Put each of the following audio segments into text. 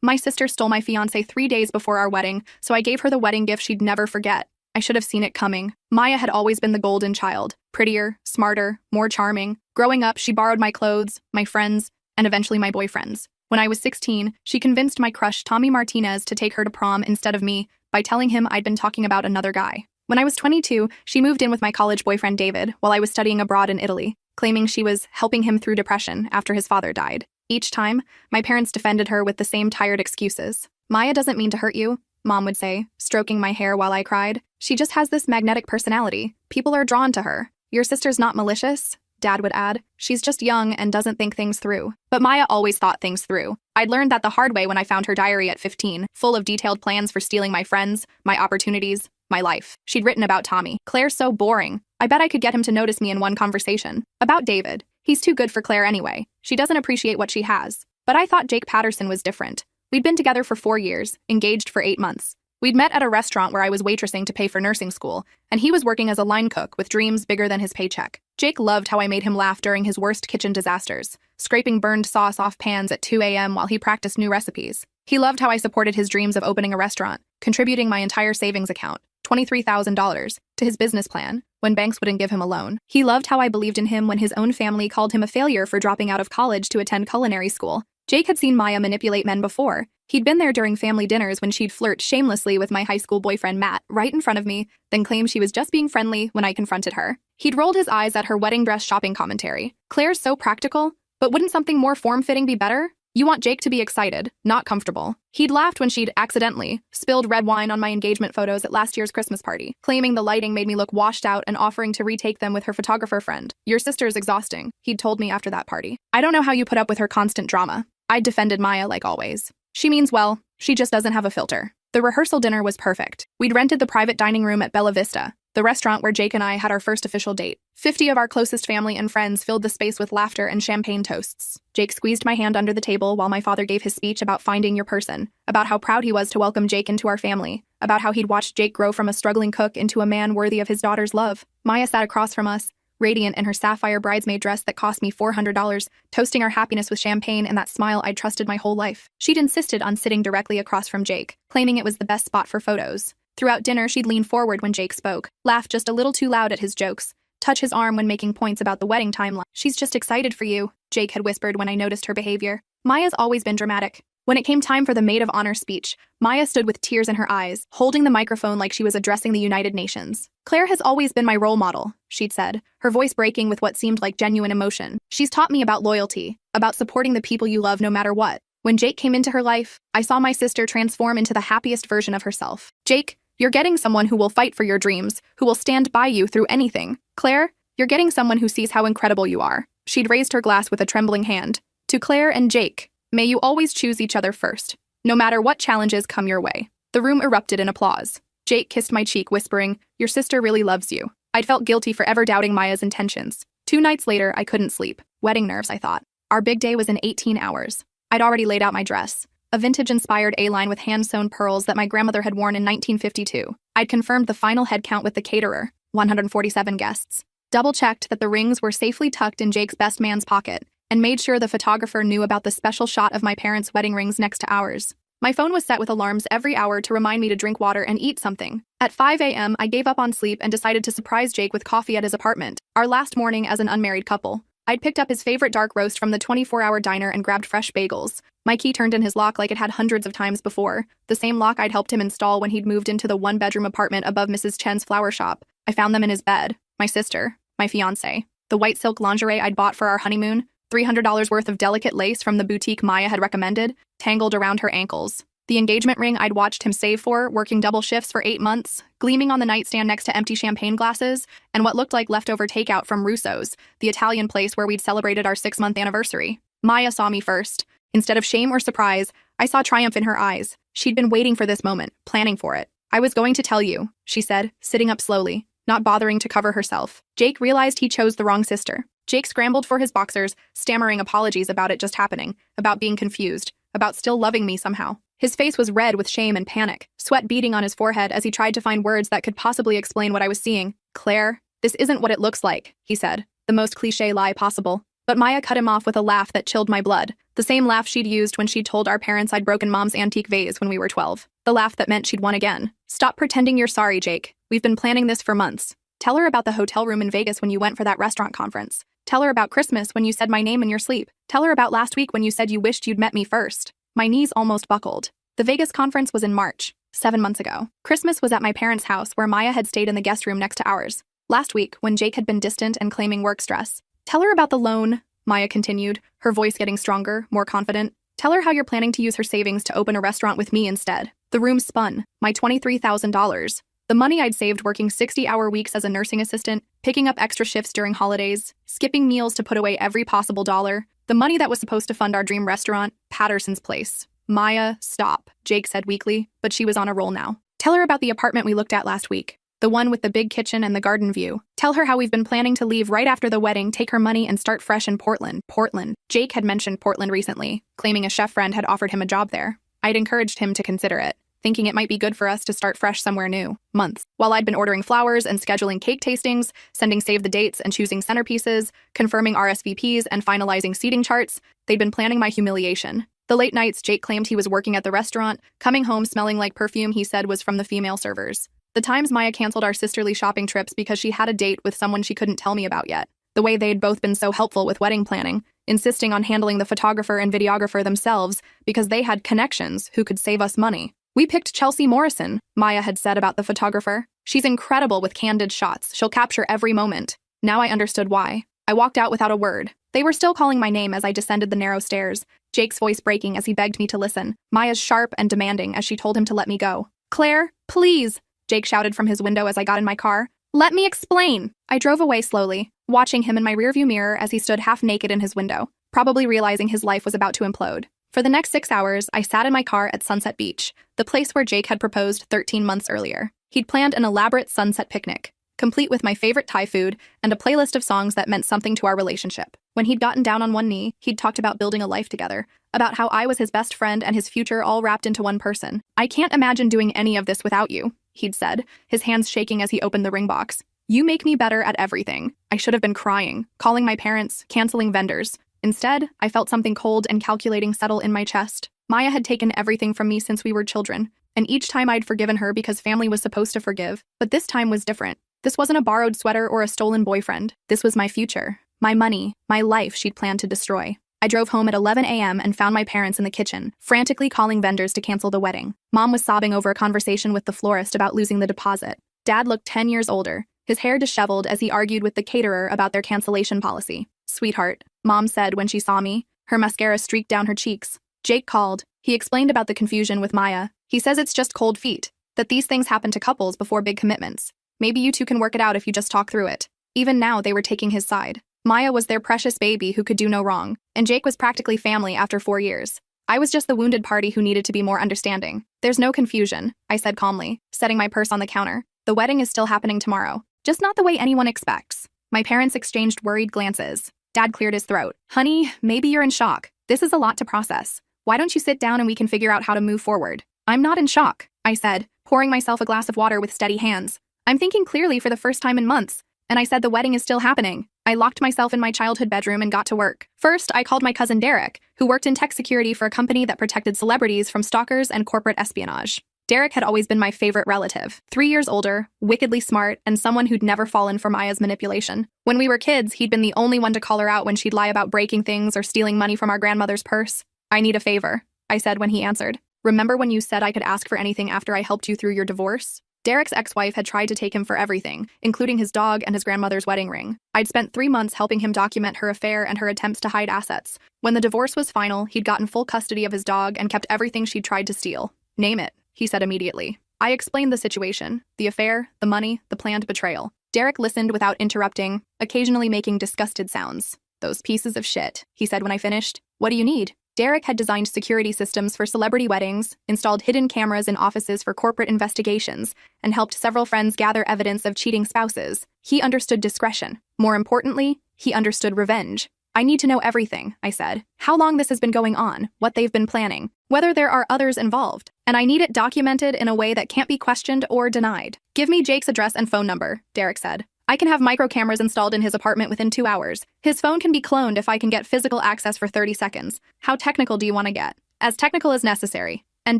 My sister stole my fiancé 3 days before our wedding, so I gave her the wedding gift she'd never forget. I should have seen it coming. Maya had always been the golden child. Prettier, smarter, more charming. Growing up, she borrowed my clothes, my friends, and eventually my boyfriends. When I was 16, she convinced my crush Tommy Martinez to take her to prom instead of me by telling him I'd been talking about another guy. When I was 22, she moved in with my college boyfriend David while I was studying abroad in Italy, claiming she was helping him through depression after his father died. Each time, my parents defended her with the same tired excuses. Maya doesn't mean to hurt you, Mom would say, stroking my hair while I cried. She just has this magnetic personality. People are drawn to her. Your sister's not malicious, Dad would add. She's just young and doesn't think things through. But Maya always thought things through. I'd learned that the hard way when I found her diary at 15, full of detailed plans for stealing my friends, my opportunities, my life. She'd written about Tommy. Claire's so boring. I bet I could get him to notice me in one conversation. About David. He's too good for Claire anyway. She doesn't appreciate what she has. But I thought Jake Patterson was different. We'd been together for 4 years, engaged for 8 months. We'd met at a restaurant where I was waitressing to pay for nursing school, and he was working as a line cook with dreams bigger than his paycheck. Jake loved how I made him laugh during his worst kitchen disasters, scraping burned sauce off pans at 2 a.m. while he practiced new recipes. He loved how I supported his dreams of opening a restaurant, contributing my entire savings account, $23,000, to his business plan, when banks wouldn't give him a loan. He loved how I believed in him when his own family called him a failure for dropping out of college to attend culinary school. Jake had seen Maya manipulate men before. He'd been there during family dinners when she'd flirt shamelessly with my high school boyfriend Matt right in front of me, then claim she was just being friendly when I confronted her. He'd rolled his eyes at her wedding dress shopping commentary. Claire's so practical, but wouldn't something more form-fitting be better? You want Jake to be excited, not comfortable. He'd laughed when she'd accidentally spilled red wine on my engagement photos at last year's Christmas party, claiming the lighting made me look washed out and offering to retake them with her photographer friend. Your sister's exhausting, he'd told me after that party. I don't know how you put up with her constant drama. I'd defended Maya like always. She means well, she just doesn't have a filter. The rehearsal dinner was perfect. We'd rented the private dining room at Bella Vista, the restaurant where Jake and I had our first official date. 50 of our closest family and friends filled the space with laughter and champagne toasts. Jake squeezed my hand under the table while my father gave his speech about finding your person, about how proud he was to welcome Jake into our family, about how he'd watched Jake grow from a struggling cook into a man worthy of his daughter's love. Maya sat across from us, radiant in her sapphire bridesmaid dress that cost me $400, toasting our happiness with champagne and that smile I'd trusted my whole life. She'd insisted on sitting directly across from Jake, claiming it was the best spot for photos. Throughout dinner, she'd lean forward when Jake spoke, laugh just a little too loud at his jokes, touch his arm when making points about the wedding timeline. She's just excited for you, Jake had whispered when I noticed her behavior. Maya's always been dramatic. When it came time for the maid of honor speech, Maya stood with tears in her eyes, holding the microphone like she was addressing the United Nations. Claire has always been my role model, she'd said, her voice breaking with what seemed like genuine emotion. She's taught me about loyalty, about supporting the people you love no matter what. When Jake came into her life, I saw my sister transform into the happiest version of herself. Jake, you're getting someone who will fight for your dreams, who will stand by you through anything. Claire, you're getting someone who sees how incredible you are. She'd raised her glass with a trembling hand. To Claire and Jake, may you always choose each other first, no matter what challenges come your way. The room erupted in applause. Jake kissed my cheek, whispering, your sister really loves you. I'd felt guilty for ever doubting Maya's intentions. 2 nights later, I couldn't sleep. Wedding nerves, I thought. Our big day was in 18 hours. I'd already laid out my dress, a vintage-inspired A-line with hand-sewn pearls that my grandmother had worn in 1952. I'd confirmed the final head count with the caterer, 147 guests. Double-checked that the rings were safely tucked in Jake's best man's pocket, and made sure the photographer knew about the special shot of my parents' wedding rings next to ours. My phone was set with alarms every hour to remind me to drink water and eat something. At 5 a.m., I gave up on sleep and decided to surprise Jake with coffee at his apartment, our last morning as an unmarried couple. I'd picked up his favorite dark roast from the 24-hour diner and grabbed fresh bagels. My key turned in his lock like it had hundreds of times before, the same lock I'd helped him install when he'd moved into the 1-bedroom apartment above Mrs. Chen's flower shop. I found them in his bed, my sister, my fiancé, the white silk lingerie I'd bought for our honeymoon, $300 worth of delicate lace from the boutique Maya had recommended, tangled around her ankles. The engagement ring I'd watched him save for, working double shifts for 8 months, gleaming on the nightstand next to empty champagne glasses, and what looked like leftover takeout from Russo's, the Italian place where we'd celebrated our 6-month anniversary. Maya saw me first. Instead of shame or surprise, I saw triumph in her eyes. She'd been waiting for this moment, planning for it. I was going to tell you, she said, sitting up slowly, not bothering to cover herself. Jake realized he chose the wrong sister. Jake scrambled for his boxers, stammering apologies about it just happening, about being confused, about still loving me somehow. His face was red with shame and panic, sweat beading on his forehead as he tried to find words that could possibly explain what I was seeing. Claire, this isn't what it looks like, he said, the most cliché lie possible. But Maya cut him off with a laugh that chilled my blood. The same laugh she'd used when she'd told our parents I'd broken Mom's antique vase when we were 12. The laugh that meant she'd won again. Stop pretending you're sorry, Jake. We've been planning this for months. Tell her about the hotel room in Vegas when you went for that restaurant conference. Tell her about Christmas when you said my name in your sleep. Tell her about last week when you said you wished you'd met me first. My knees almost buckled. The Vegas conference was in March, 7 months ago. Christmas was at my parents' house where Maya had stayed in the guest room next to ours. Last week, when Jake had been distant and claiming work stress. Tell her about the loan, Maya continued, her voice getting stronger, more confident. Tell her how you're planning to use her savings to open a restaurant with me instead. The room spun. My $23,000. The money I'd saved working 60-hour weeks as a nursing assistant, picking up extra shifts during holidays, skipping meals to put away every possible dollar. The money that was supposed to fund our dream restaurant, Patterson's Place. Maya, stop, Jake said weakly, but she was on a roll now. Tell her about the apartment we looked at last week. The one with the big kitchen and the garden view. Tell her how we've been planning to leave right after the wedding, take her money, and start fresh in Portland. Portland. Jake had mentioned Portland recently, claiming a chef friend had offered him a job there. I'd encouraged him to consider it, thinking it might be good for us to start fresh somewhere new. Months. While I'd been ordering flowers and scheduling cake tastings, sending save the dates and choosing centerpieces, confirming RSVPs and finalizing seating charts, they'd been planning my humiliation. The late nights Jake claimed he was working at the restaurant, coming home smelling like perfume he said was from the female servers. The times Maya canceled our sisterly shopping trips because she had a date with someone she couldn't tell me about yet. The way they'd both been so helpful with wedding planning, insisting on handling the photographer and videographer themselves because they had connections who could save us money. We picked Chelsea Morrison, Maya had said about the photographer. She's incredible with candid shots. She'll capture every moment. Now I understood why. I walked out without a word. They were still calling my name as I descended the narrow stairs, Jake's voice breaking as he begged me to listen, Maya's sharp and demanding as she told him to let me go. Claire, please, Jake shouted from his window as I got in my car. Let me explain. I drove away slowly, watching him in my rearview mirror as he stood half naked in his window, probably realizing his life was about to implode. For the next 6 hours, I sat in my car at Sunset Beach, the place where Jake had proposed 13 months earlier. He'd planned an elaborate sunset picnic, complete with my favorite Thai food and a playlist of songs that meant something to our relationship. When he'd gotten down on one knee, he'd talked about building a life together, about how I was his best friend and his future all wrapped into one person. I can't imagine doing any of this without you, he'd said, his hands shaking as he opened the ring box. You make me better at everything. I should have been crying, calling my parents, canceling vendors. Instead, I felt something cold and calculating settle in my chest. Maya had taken everything from me since we were children, and each time I'd forgiven her because family was supposed to forgive. But this time was different. This wasn't a borrowed sweater or a stolen boyfriend. This was my future, my money, my life she'd planned to destroy. I drove home at 11 a.m. and found my parents in the kitchen, frantically calling vendors to cancel the wedding. Mom was sobbing over a conversation with the florist about losing the deposit. Dad looked 10 years older, his hair disheveled as he argued with the caterer about their cancellation policy. Sweetheart, Mom said when she saw me, her mascara streaked down her cheeks. Jake called. He explained about the confusion with Maya. He says it's just cold feet, that these things happen to couples before big commitments. Maybe you two can work it out if you just talk through it. Even now, they were taking his side. Maya was their precious baby who could do no wrong, and Jake was practically family after 4 years. I was just the wounded party who needed to be more understanding. There's no confusion, I said calmly, setting my purse on the counter. The wedding is still happening tomorrow, just not the way anyone expects. My parents exchanged worried glances. Dad cleared his throat. Honey, maybe you're in shock. This is a lot to process. Why don't you sit down and we can figure out how to move forward? I'm not in shock, I said, pouring myself a glass of water with steady hands. I'm thinking clearly for the first time in months. And I said the wedding is still happening. I locked myself in my childhood bedroom and got to work. First, I called my cousin Derek, who worked in tech security for a company that protected celebrities from stalkers and corporate espionage. Derek had always been my favorite relative, 3 years older, wickedly smart, and someone who'd never fallen for Maya's manipulation. When we were kids, he'd been the only one to call her out when she'd lie about breaking things or stealing money from our grandmother's purse. I need a favor, I said when he answered. Remember when you said I could ask for anything after I helped you through your divorce? Derek's ex-wife had tried to take him for everything, including his dog and his grandmother's wedding ring. I'd spent 3 months helping him document her affair and her attempts to hide assets. When the divorce was final, he'd gotten full custody of his dog and kept everything she'd tried to steal. Name it, he said immediately. I explained the situation, the affair, the money, the planned betrayal. Derek listened without interrupting, occasionally making disgusted sounds. Those pieces of shit, he said when I finished. What do you need? Derek had designed security systems for celebrity weddings, installed hidden cameras in offices for corporate investigations, and helped several friends gather evidence of cheating spouses. He understood discretion. More importantly, he understood revenge. I need to know everything, I said. How long this has been going on, what they've been planning, whether there are others involved. And I need it documented in a way that can't be questioned or denied. Give me Jake's address and phone number, Derek said. I can have micro cameras installed in his apartment within 2 hours. His phone can be cloned if I can get physical access for 30 seconds. How technical do you want to get? As technical as necessary. And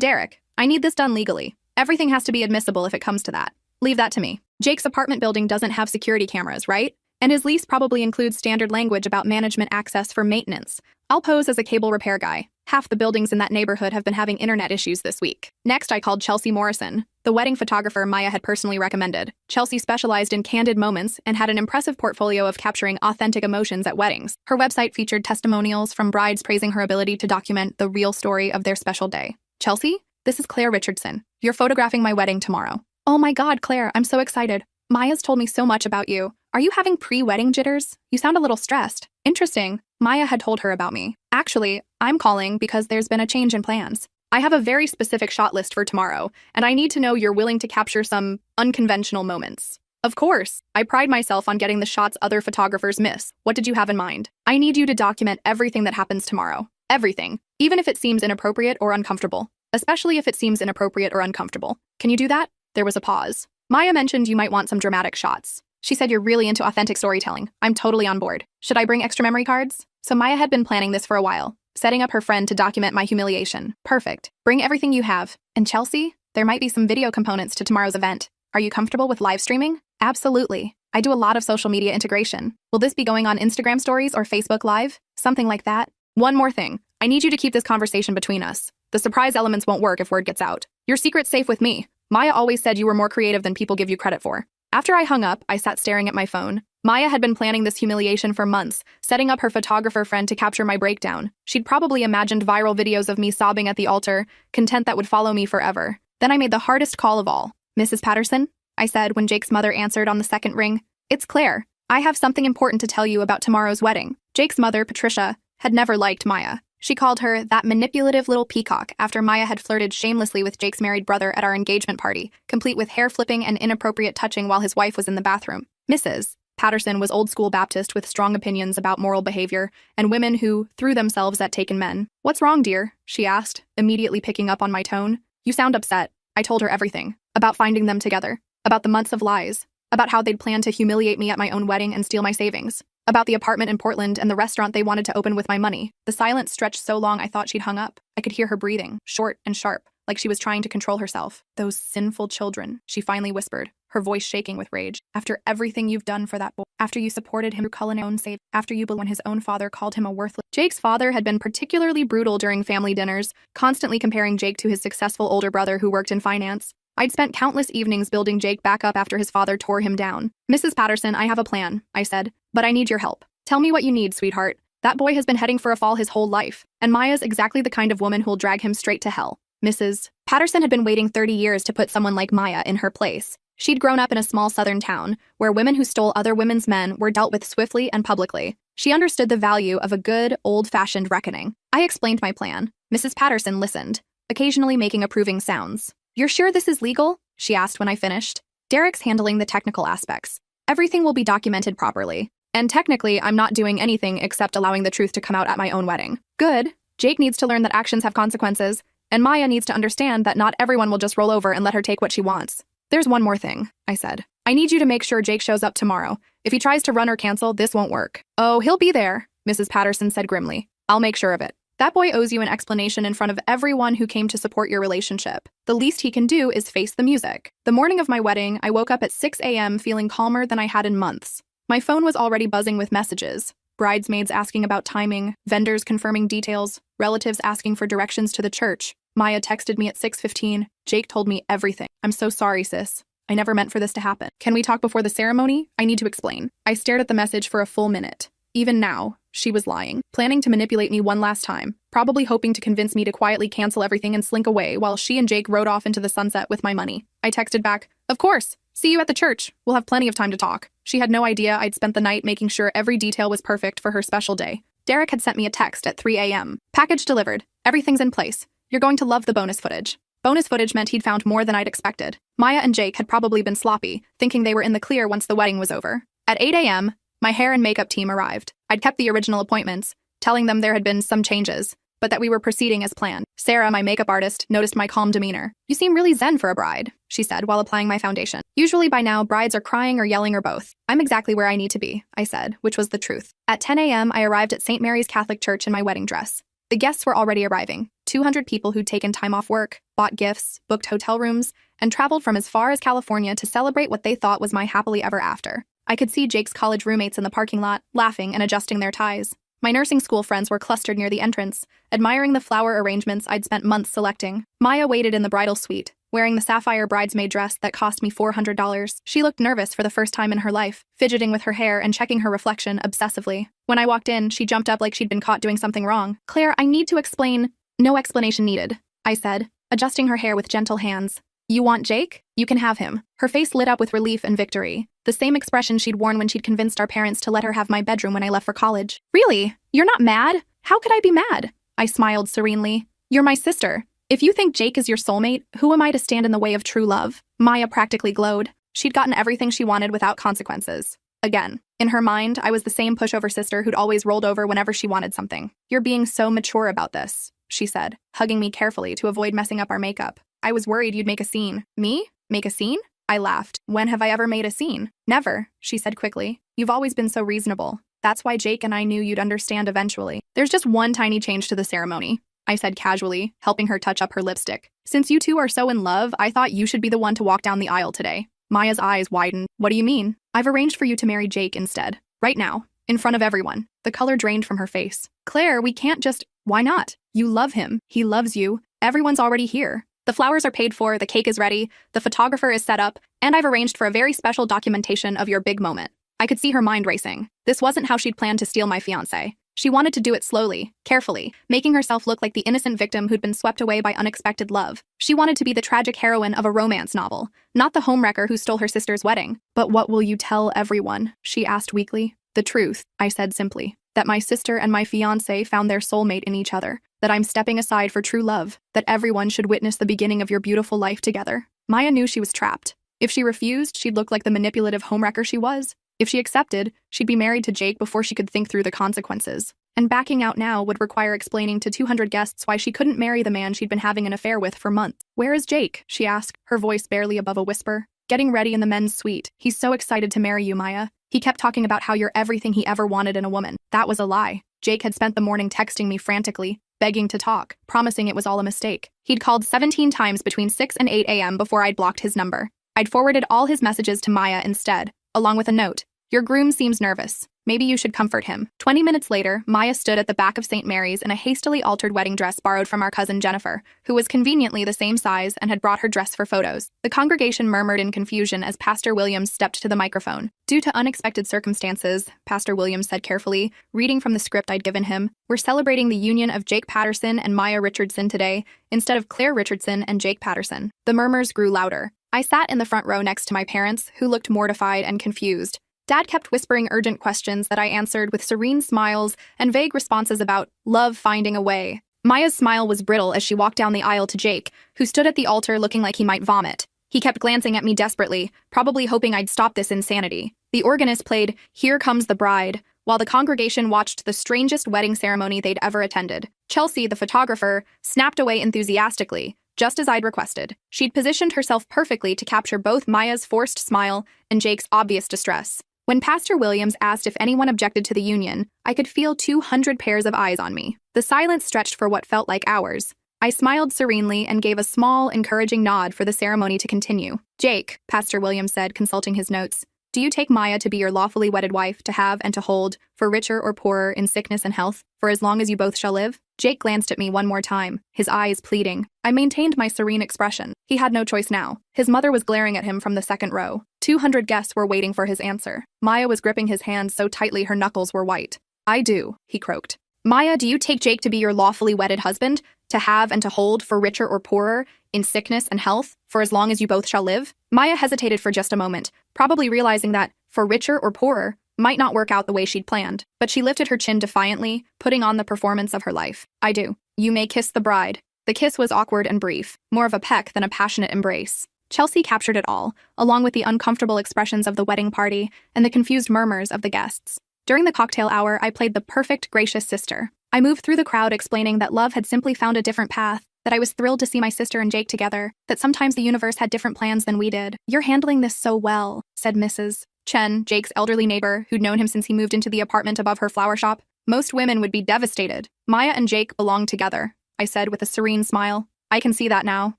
Derek, I need this done legally. Everything has to be admissible if it comes to that. Leave that to me. Jake's apartment building doesn't have security cameras, right? And his lease probably includes standard language about management access for maintenance. I'll pose as a cable repair guy. Half the buildings in that neighborhood have been having internet issues this week. Next, I called Chelsea Morrison, the wedding photographer Maya had personally recommended. Chelsea specialized in candid moments and had an impressive portfolio of capturing authentic emotions at weddings. Her website featured testimonials from brides praising her ability to document the real story of their special day. Chelsea, this is Claire Richardson. You're photographing my wedding tomorrow. Oh my God, Claire, I'm so excited. Maya's told me so much about you. Are you having pre-wedding jitters? You sound a little stressed. Interesting. Maya had told her about me. Actually, I'm calling because there's been a change in plans. I have a very specific shot list for tomorrow, and I need to know you're willing to capture some unconventional moments. Of course, I pride myself on getting the shots other photographers miss. What did you have in mind? I need you to document everything that happens tomorrow. Everything. Even if it seems inappropriate or uncomfortable. Especially if it seems inappropriate or uncomfortable. Can you do that? There was a pause. Maya mentioned you might want some dramatic shots. She said you're really into authentic storytelling. I'm totally on board. Should I bring extra memory cards? So Maya had been planning this for a while, setting up her friend to document my humiliation. Perfect. Bring everything you have. And Chelsea, there might be some video components to tomorrow's event. Are you comfortable with live streaming? Absolutely. I do a lot of social media integration. Will this be going on Instagram stories or Facebook Live? Something like that. One more thing. I need you to keep this conversation between us. The surprise elements won't work if word gets out. Your secret's safe with me. Maya always said you were more creative than people give you credit for. After I hung up, I sat staring at my phone. Maya had been planning this humiliation for months, setting up her photographer friend to capture my breakdown. She'd probably imagined viral videos of me sobbing at the altar, content that would follow me forever. Then I made the hardest call of all. Mrs. Patterson? I said when Jake's mother answered on the second ring. It's Claire. I have something important to tell you about tomorrow's wedding. Jake's mother, Patricia, had never liked Maya. She called her that manipulative little peacock after Maya had flirted shamelessly with Jake's married brother at our engagement party, complete with hair flipping and inappropriate touching while his wife was in the bathroom. Mrs. Patterson was old-school Baptist with strong opinions about moral behavior and women who threw themselves at taken men. What's wrong, dear? She asked, immediately picking up on my tone. You sound upset. I told her everything. About finding them together. About the months of lies. About how they'd planned to humiliate me at my own wedding and steal my savings. About the apartment in Portland and the restaurant they wanted to open with my money. The silence stretched so long I thought she'd hung up. I could hear her breathing, short and sharp, like she was trying to control herself. Those sinful children, she finally whispered, her voice shaking with rage. After everything you've done for that boy, after you supported him through culinary own save, after you when his own father called him a worthless. Jake's father had been particularly brutal during family dinners, constantly comparing Jake to his successful older brother who worked in finance. I'd spent countless evenings building Jake back up after his father tore him down. Mrs. Patterson, I have a plan, I said, but I need your help. Tell me what you need, sweetheart. That boy has been heading for a fall his whole life, and Maya's exactly the kind of woman who'll drag him straight to hell. Mrs. Patterson had been waiting 30 years to put someone like Maya in her place. She'd grown up in a small southern town, where women who stole other women's men were dealt with swiftly and publicly. She understood the value of a good, old-fashioned reckoning. I explained my plan. Mrs. Patterson listened, occasionally making approving sounds. You're sure this is legal? She asked when I finished. Derek's handling the technical aspects. Everything will be documented properly. And technically, I'm not doing anything except allowing the truth to come out at my own wedding. Good. Jake needs to learn that actions have consequences, and Maya needs to understand that not everyone will just roll over and let her take what she wants. There's one more thing, I said. I need you to make sure Jake shows up tomorrow. If he tries to run or cancel, this won't work. Oh, he'll be there, Mrs. Patterson said grimly. I'll make sure of it. That boy owes you an explanation in front of everyone who came to support your relationship. The least he can do is face the music. The morning of my wedding, I woke up at 6 a.m. feeling calmer than I had in months. My phone was already buzzing with messages. Bridesmaids asking about timing, vendors confirming details, relatives asking for directions to the church. Maya texted me at 6:15. Jake told me everything. I'm so sorry, sis. I never meant for this to happen. Can we talk before the ceremony? I need to explain. I stared at the message for a full minute. Even now, she was lying, planning to manipulate me one last time, probably hoping to convince me to quietly cancel everything and slink away while she and Jake rode off into the sunset with my money. I texted back, of course. See you at the church. We'll have plenty of time to talk. She had no idea I'd spent the night making sure every detail was perfect for her special day. Derek had sent me a text at 3 a.m. Package delivered. Everything's in place. You're going to love the bonus footage. Bonus footage meant he'd found more than I'd expected. Maya and Jake had probably been sloppy, thinking they were in the clear once the wedding was over. At 8 a.m., my hair and makeup team arrived. I'd kept the original appointments, telling them there had been some changes, but that we were proceeding as planned. Sarah, my makeup artist, noticed my calm demeanor. "You seem really zen for a bride," she said while applying my foundation. "Usually by now, brides are crying or yelling or both." "I'm exactly where I need to be," I said, which was the truth. At 10 a.m., I arrived at St. Mary's Catholic Church in my wedding dress. The guests were already arriving. 200 people who'd taken time off work, bought gifts, booked hotel rooms, and traveled from as far as California to celebrate what they thought was my happily ever after. I could see Jake's college roommates in the parking lot, laughing and adjusting their ties. My nursing school friends were clustered near the entrance, admiring the flower arrangements I'd spent months selecting. Maya waited in the bridal suite, wearing the sapphire bridesmaid dress that cost me $400. She looked nervous for the first time in her life, fidgeting with her hair and checking her reflection obsessively. When I walked in, she jumped up like she'd been caught doing something wrong. "Claire, I need to explain." "No explanation needed," I said, adjusting her hair with gentle hands. "You want Jake? You can have him." Her face lit up with relief and victory, the same expression she'd worn when she'd convinced our parents to let her have my bedroom when I left for college. "Really? You're not mad? How could I be mad?" I smiled serenely. "You're my sister. If you think Jake is your soulmate, who am I to stand in the way of true love?" Maya practically glowed. She'd gotten everything she wanted without consequences. Again. In her mind, I was the same pushover sister who'd always rolled over whenever she wanted something. "You're being so mature about this," she said, hugging me carefully to avoid messing up our makeup. "I was worried you'd make a scene." "Me? Make a scene?" I laughed. "When have I ever made a scene?" "Never," she said quickly. "You've always been so reasonable. That's why Jake and I knew you'd understand eventually. There's just one tiny change to the ceremony," I said casually, helping her touch up her lipstick. "Since you two are so in love, I thought you should be the one to walk down the aisle today." Maya's eyes widened. "What do you mean?" "I've arranged for you to marry Jake instead. Right now. In front of everyone." The color drained from her face. "Claire, we can't just—" "Why not? You love him. He loves you. Everyone's already here. The flowers are paid for, the cake is ready, the photographer is set up, and I've arranged for a very special documentation of your big moment." I could see her mind racing. This wasn't how she'd planned to steal my fiancé. She wanted to do it slowly, carefully, making herself look like the innocent victim who'd been swept away by unexpected love. She wanted to be the tragic heroine of a romance novel, not the homewrecker who stole her sister's wedding. "But what will you tell everyone?" she asked weakly. "The truth," I said simply. "That my sister and my fiancé found their soulmate in each other. That I'm stepping aside for true love. That everyone should witness the beginning of your beautiful life together." Maya knew she was trapped. If she refused, she'd look like the manipulative homewrecker she was. If she accepted, she'd be married to Jake before she could think through the consequences. And backing out now would require explaining to 200 guests why she couldn't marry the man she'd been having an affair with for months. "Where is Jake?" she asked, her voice barely above a whisper. "Getting ready in the men's suite. He's so excited to marry you, Maya. He kept talking about how you're everything he ever wanted in a woman." That was a lie. Jake had spent the morning texting me frantically, begging to talk, promising it was all a mistake. He'd called 17 times between 6 and 8 a.m. before I'd blocked his number. I'd forwarded all his messages to Maya instead, along with a note. "Your groom seems nervous. Maybe you should comfort him." 20 minutes later, Maya stood at the back of St. Mary's in a hastily altered wedding dress borrowed from our cousin Jennifer, who was conveniently the same size and had brought her dress for photos. The congregation murmured in confusion as Pastor Williams stepped to the microphone. "Due to unexpected circumstances," Pastor Williams said carefully, reading from the script I'd given him, "we're celebrating the union of Jake Patterson and Maya Richardson today, instead of Claire Richardson and Jake Patterson." The murmurs grew louder. I sat in the front row next to my parents, who looked mortified and confused. Dad kept whispering urgent questions that I answered with serene smiles and vague responses about love finding a way. Maya's smile was brittle as she walked down the aisle to Jake, who stood at the altar looking like he might vomit. He kept glancing at me desperately, probably hoping I'd stop this insanity. The organist played "Here Comes the Bride," while the congregation watched the strangest wedding ceremony they'd ever attended. Chelsea, the photographer, snapped away enthusiastically, just as I'd requested. She'd positioned herself perfectly to capture both Maya's forced smile and Jake's obvious distress. When Pastor Williams asked if anyone objected to the union, I could feel 200 pairs of eyes on me. The silence stretched for what felt like hours. I smiled serenely and gave a small, encouraging nod for the ceremony to continue. "Jake," Pastor Williams said, consulting his notes, "do you take Maya to be your lawfully wedded wife, to have and to hold, for richer or poorer, in sickness and health, for as long as you both shall live?" Jake glanced at me one more time, his eyes pleading. I maintained my serene expression. He had no choice now. His mother was glaring at him from the second row. 200 guests were waiting for his answer. Maya was gripping his hands so tightly her knuckles were white. "I do," he croaked. "Maya, do you take Jake to be your lawfully wedded husband, to have and to hold, for richer or poorer, in sickness and health, for as long as you both shall live?" Maya hesitated for just a moment, probably realizing that "for richer or poorer" might not work out the way she'd planned, but she lifted her chin defiantly, putting on the performance of her life. "I do. You may kiss the bride." The kiss was awkward and brief, more of a peck than a passionate embrace. Chelsea captured it all, along with the uncomfortable expressions of the wedding party and the confused murmurs of the guests. During the cocktail hour, I played the perfect gracious sister. I moved through the crowd explaining that love had simply found a different path, that I was thrilled to see my sister and Jake together, that sometimes the universe had different plans than we did. "You're handling this so well," said Mrs. Chen, Jake's elderly neighbor, who'd known him since he moved into the apartment above her flower shop. "Most women would be devastated. Maya and Jake belong together," I said with a serene smile. "I can see that now.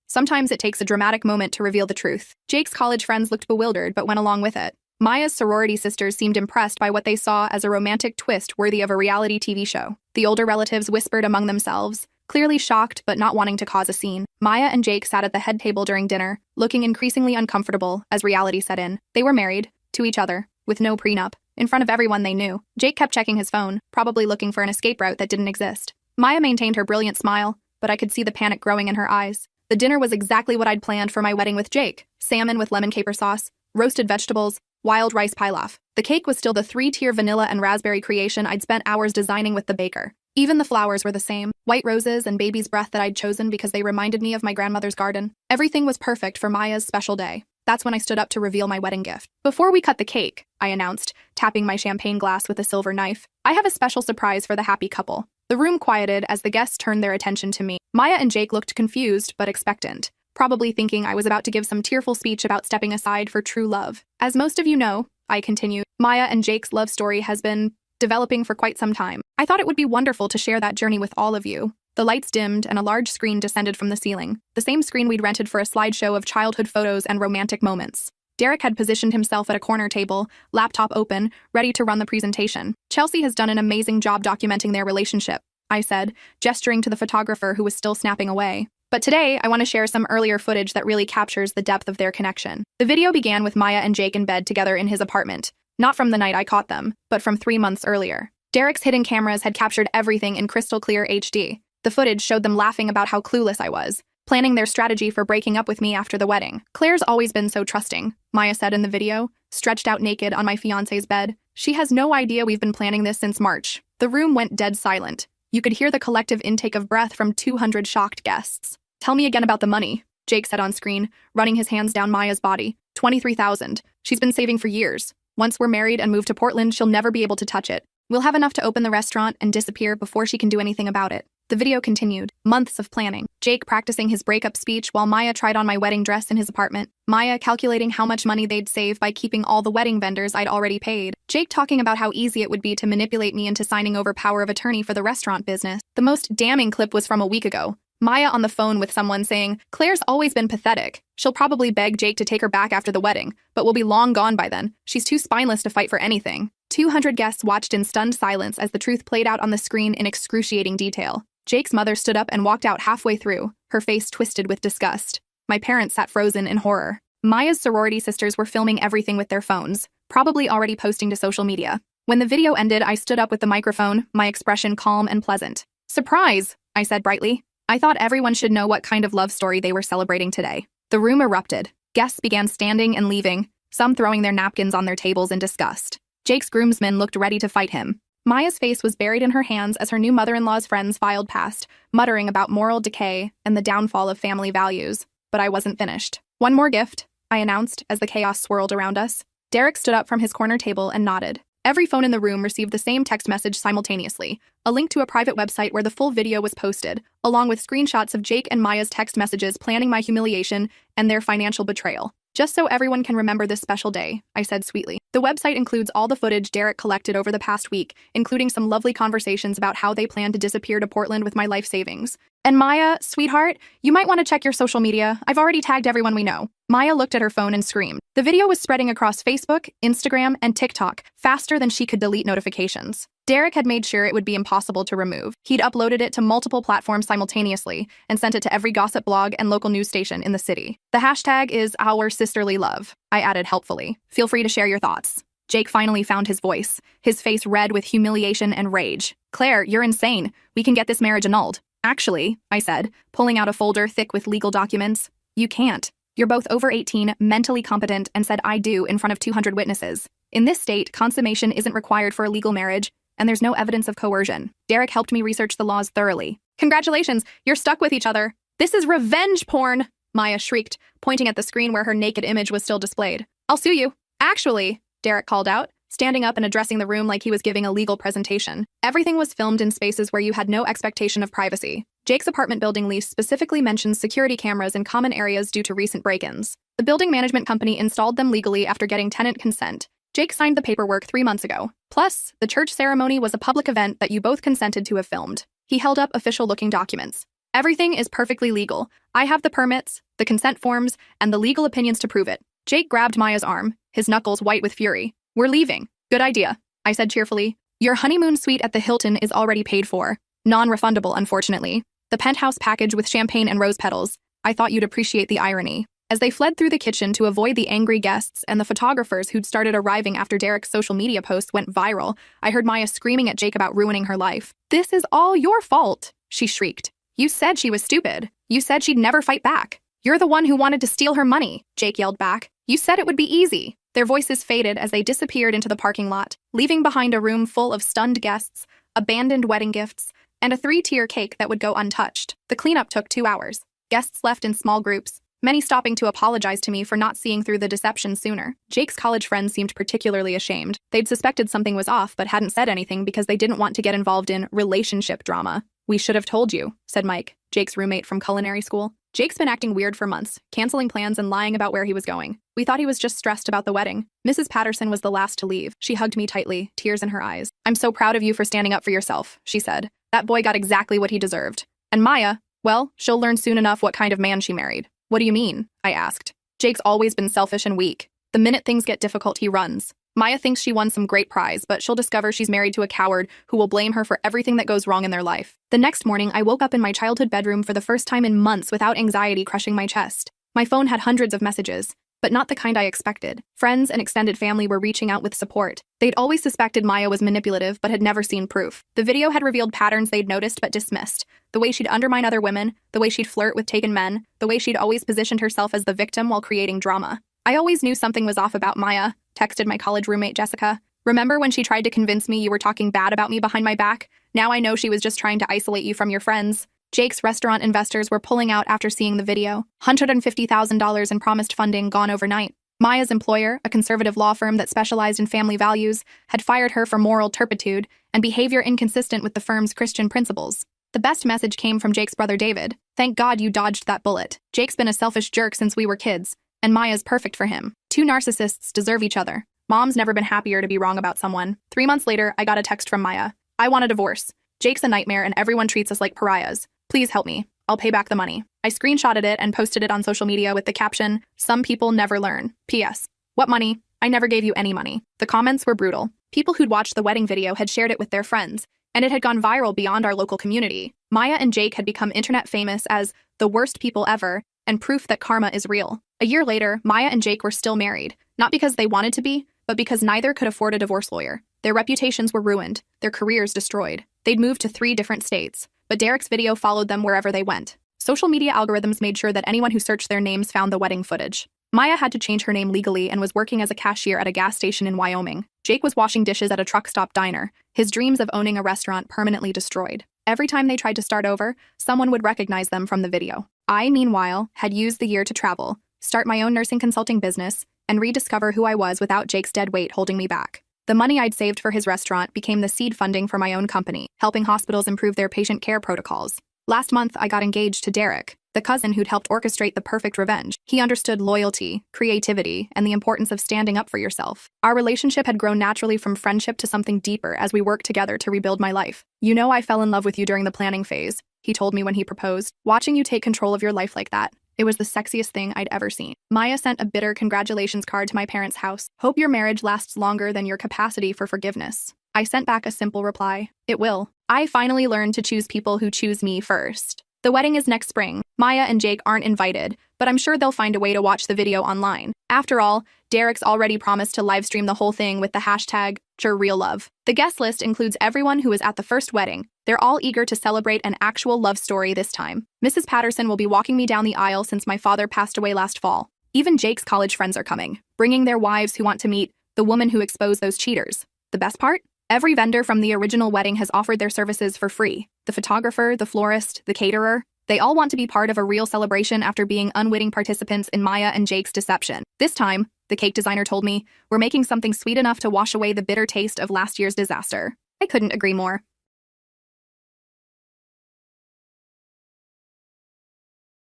Sometimes it takes a dramatic moment to reveal the truth." Jake's college friends looked bewildered but went along with it. Maya's sorority sisters seemed impressed by what they saw as a romantic twist worthy of a reality TV show. The older relatives whispered among themselves, clearly shocked but not wanting to cause a scene. Maya and Jake sat at the head table during dinner, looking increasingly uncomfortable as reality set in. They were married, to each other, with no prenup, in front of everyone they knew. Jake kept checking his phone, probably looking for an escape route that didn't exist. Maya maintained her brilliant smile, but I could see the panic growing in her eyes. The dinner was exactly what I'd planned for my wedding with Jake: salmon with lemon caper sauce, roasted vegetables, wild rice pilaf. The cake was still the 3-tier vanilla and raspberry creation I'd spent hours designing with the baker. Even the flowers were the same, white roses and baby's breath that I'd chosen because they reminded me of my grandmother's garden. Everything was perfect for Maya's special day. That's when I stood up to reveal my wedding gift. "Before we cut the cake," I announced, tapping my champagne glass with a silver knife, "I have a special surprise for the happy couple." The room quieted as the guests turned their attention to me. Maya and Jake looked confused but expectant, probably thinking I was about to give some tearful speech about stepping aside for true love. "As most of you know," I continued, "Maya and Jake's love story has been developing for quite some time. I thought it would be wonderful to share that journey with all of you." The lights dimmed and a large screen descended from the ceiling, the same screen we'd rented for a slideshow of childhood photos and romantic moments. Derek had positioned himself at a corner table, laptop open, ready to run the presentation. "Chelsea has done an amazing job documenting their relationship," I said, gesturing to the photographer who was still snapping away. "But today, I want to share some earlier footage that really captures the depth of their connection." The video began with Maya and Jake in bed together in his apartment, not from the night I caught them, but from 3 months earlier. Derek's hidden cameras had captured everything in crystal clear HD. The footage showed them laughing about how clueless I was, planning their strategy for breaking up with me after the wedding. "Claire's always been so trusting," Maya said in the video, stretched out naked on my fiancé's bed. "She has no idea we've been planning this since March." The room went dead silent. You could hear the collective intake of breath from 200 shocked guests. "Tell me again about the money," Jake said on screen, running his hands down Maya's body. $23,000. She's been saving for years. Once we're married and move to Portland, she'll never be able to touch it. We'll have enough to open the restaurant and disappear before she can do anything about it." The video continued. Months of planning. Jake practicing his breakup speech while Maya tried on my wedding dress in his apartment. Maya calculating how much money they'd save by keeping all the wedding vendors I'd already paid. Jake talking about how easy it would be to manipulate me into signing over power of attorney for the restaurant business. The most damning clip was from a week ago. Maya on the phone with someone saying, "Claire's always been pathetic. She'll probably beg Jake to take her back after the wedding, but we'll be long gone by then. She's too spineless to fight for anything." 200 guests watched in stunned silence as the truth played out on the screen in excruciating detail. Jake's mother stood up and walked out halfway through, her face twisted with disgust. My parents sat frozen in horror. Maya's sorority sisters were filming everything with their phones, probably already posting to social media. When the video ended, I stood up with the microphone, my expression calm and pleasant. "Surprise," I said brightly. I thought everyone should know what kind of love story they were celebrating today. The room erupted. Guests began standing and leaving, some throwing their napkins on their tables in disgust. Jake's groomsmen looked ready to fight him. Maya's face was buried in her hands as her new mother-in-law's friends filed past, muttering about moral decay and the downfall of family values. But I wasn't finished. "One more gift," I announced as the chaos swirled around us. Derek stood up from his corner table and nodded. Every phone in the room received the same text message simultaneously, a link to a private website where the full video was posted, along with screenshots of Jake and Maya's text messages planning my humiliation and their financial betrayal. "Just so everyone can remember this special day," I said sweetly. The website includes all the footage Derek collected over the past week, including some lovely conversations about how they plan to disappear to Portland with my life savings. "And Maya, sweetheart, you might want to check your social media. I've already tagged everyone we know." Maya looked at her phone and screamed. The video was spreading across Facebook, Instagram, and TikTok faster than she could delete notifications. Derek had made sure it would be impossible to remove. He'd uploaded it to multiple platforms simultaneously and sent it to every gossip blog and local news station in the city. "The hashtag is our sisterly love," I added helpfully. "Feel free to share your thoughts." Jake finally found his voice, his face red with humiliation and rage. "Claire, you're insane. We can get this marriage annulled." "Actually," I said, pulling out a folder thick with legal documents, "you can't. You're both over 18, mentally competent, and said 'I do' in front of 200 witnesses. In this state, consummation isn't required for a legal marriage, and there's no evidence of coercion." Derek helped me research the laws thoroughly. "Congratulations, you're stuck with each other. This is revenge porn," Maya shrieked, pointing at the screen where her naked image was still displayed. "I'll sue you." "Actually," Derek called out, standing up and addressing the room like he was giving a legal presentation. Everything was filmed in spaces where you had no expectation of privacy. Jake's apartment building lease specifically mentions security cameras in common areas due to recent break-ins. The building management company installed them legally after getting tenant consent. Jake signed the paperwork 3 months ago. Plus, the church ceremony was a public event that you both consented to have filmed. He held up official-looking documents. Everything is perfectly legal. I have the permits, the consent forms, and the legal opinions to prove it. Jake grabbed Maya's arm, his knuckles white with fury. We're leaving. Good idea, I said cheerfully. Your honeymoon suite at the Hilton is already paid for. Non-refundable, unfortunately. The penthouse package with champagne and rose petals. I thought you'd appreciate the irony. As they fled through the kitchen to avoid the angry guests and the photographers who'd started arriving after Derek's social media posts went viral, I heard Maya screaming at Jake about ruining her life. This is all your fault, she shrieked. You said she was stupid. You said she'd never fight back. You're the one who wanted to steal her money, Jake yelled back. You said it would be easy. Their voices faded as they disappeared into the parking lot, leaving behind a room full of stunned guests, abandoned wedding gifts, and a 3-tier cake that would go untouched. The cleanup took 2 hours. Guests left in small groups, many stopping to apologize to me for not seeing through the deception sooner. Jake's college friends seemed particularly ashamed. They'd suspected something was off but hadn't said anything because they didn't want to get involved in relationship drama. We should have told you, said Mike, Jake's roommate from culinary school. Jake's been acting weird for months, canceling plans and lying about where he was going. We thought he was just stressed about the wedding. Mrs. Patterson was the last to leave. She hugged me tightly, tears in her eyes. I'm so proud of you for standing up for yourself, she said. That boy got exactly what he deserved. And Maya, well, she'll learn soon enough what kind of man she married. What do you mean? I asked. Jake's always been selfish and weak. The minute things get difficult, he runs. Maya thinks she won some great prize, but she'll discover she's married to a coward who will blame her for everything that goes wrong in their life. The next morning, I woke up in my childhood bedroom for the first time in months without anxiety crushing my chest. My phone had hundreds of messages, but not the kind I expected. Friends and extended family were reaching out with support. They'd always suspected Maya was manipulative, but had never seen proof. The video had revealed patterns they'd noticed but dismissed. The way she'd undermine other women, the way she'd flirt with taken men, the way she'd always positioned herself as the victim while creating drama. I always knew something was off about Maya, texted my college roommate Jessica. Remember when she tried to convince me you were talking bad about me behind my back? Now I know she was just trying to isolate you from your friends. Jake's restaurant investors were pulling out after seeing the video. $150,000 in promised funding gone overnight. Maya's employer, a conservative law firm that specialized in family values, had fired her for moral turpitude and behavior inconsistent with the firm's Christian principles. The best message came from Jake's brother David. Thank God you dodged that bullet. Jake's been a selfish jerk since we were kids, and Maya's perfect for him. 2 narcissists deserve each other. Mom's never been happier to be wrong about someone. 3 months later, I got a text from Maya. I want a divorce. Jake's a nightmare and everyone treats us like pariahs. Please help me. I'll pay back the money. I screenshotted it and posted it on social media with the caption, "Some people never learn. P.S. What money? I never gave you any money." The comments were brutal. People who'd watched the wedding video had shared it with their friends, and it had gone viral beyond our local community. Maya and Jake had become internet famous as the worst people ever and proof that karma is real. A year later, Maya and Jake were still married, not because they wanted to be, but because neither could afford a divorce lawyer. Their reputations were ruined, their careers destroyed. They'd moved to 3 different states, but Derek's video followed them wherever they went. Social media algorithms made sure that anyone who searched their names found the wedding footage. Maya had to change her name legally and was working as a cashier at a gas station in Wyoming. Jake was washing dishes at a truck stop diner, his dreams of owning a restaurant permanently destroyed. Every time they tried to start over, someone would recognize them from the video. I, meanwhile, had used the year to travel, start my own nursing consulting business, and rediscover who I was without Jake's dead weight holding me back. The money I'd saved for his restaurant became the seed funding for my own company, helping hospitals improve their patient care protocols. Last month, I got engaged to Derek, the cousin who'd helped orchestrate the perfect revenge. He understood loyalty, creativity, and the importance of standing up for yourself. Our relationship had grown naturally from friendship to something deeper as we worked together to rebuild my life. "You know I fell in love with you during the planning phase," he told me when he proposed. "Watching you take control of your life like that, it was the sexiest thing I'd ever seen." Maya sent a bitter congratulations card to my parents' house. "Hope your marriage lasts longer than your capacity for forgiveness." I sent back a simple reply. "It will. I finally learned to choose people who choose me first." The wedding is next spring. Maya and Jake aren't invited, but I'm sure they'll find a way to watch the video online. After all, Derek's already promised to livestream the whole thing with the hashtag #CheerRealLove. The guest list includes everyone who was at the first wedding. They're all eager to celebrate an actual love story this time. Mrs. Patterson will be walking me down the aisle since my father passed away last fall. Even Jake's college friends are coming, bringing their wives who want to meet the woman who exposed those cheaters. The best part? Every vendor from the original wedding has offered their services for free. The photographer, the florist, the caterer. They all want to be part of a real celebration after being unwitting participants in Maya and Jake's deception. This time, the cake designer told me. We're making something sweet enough to wash away the bitter taste of last year's disaster. I couldn't agree more.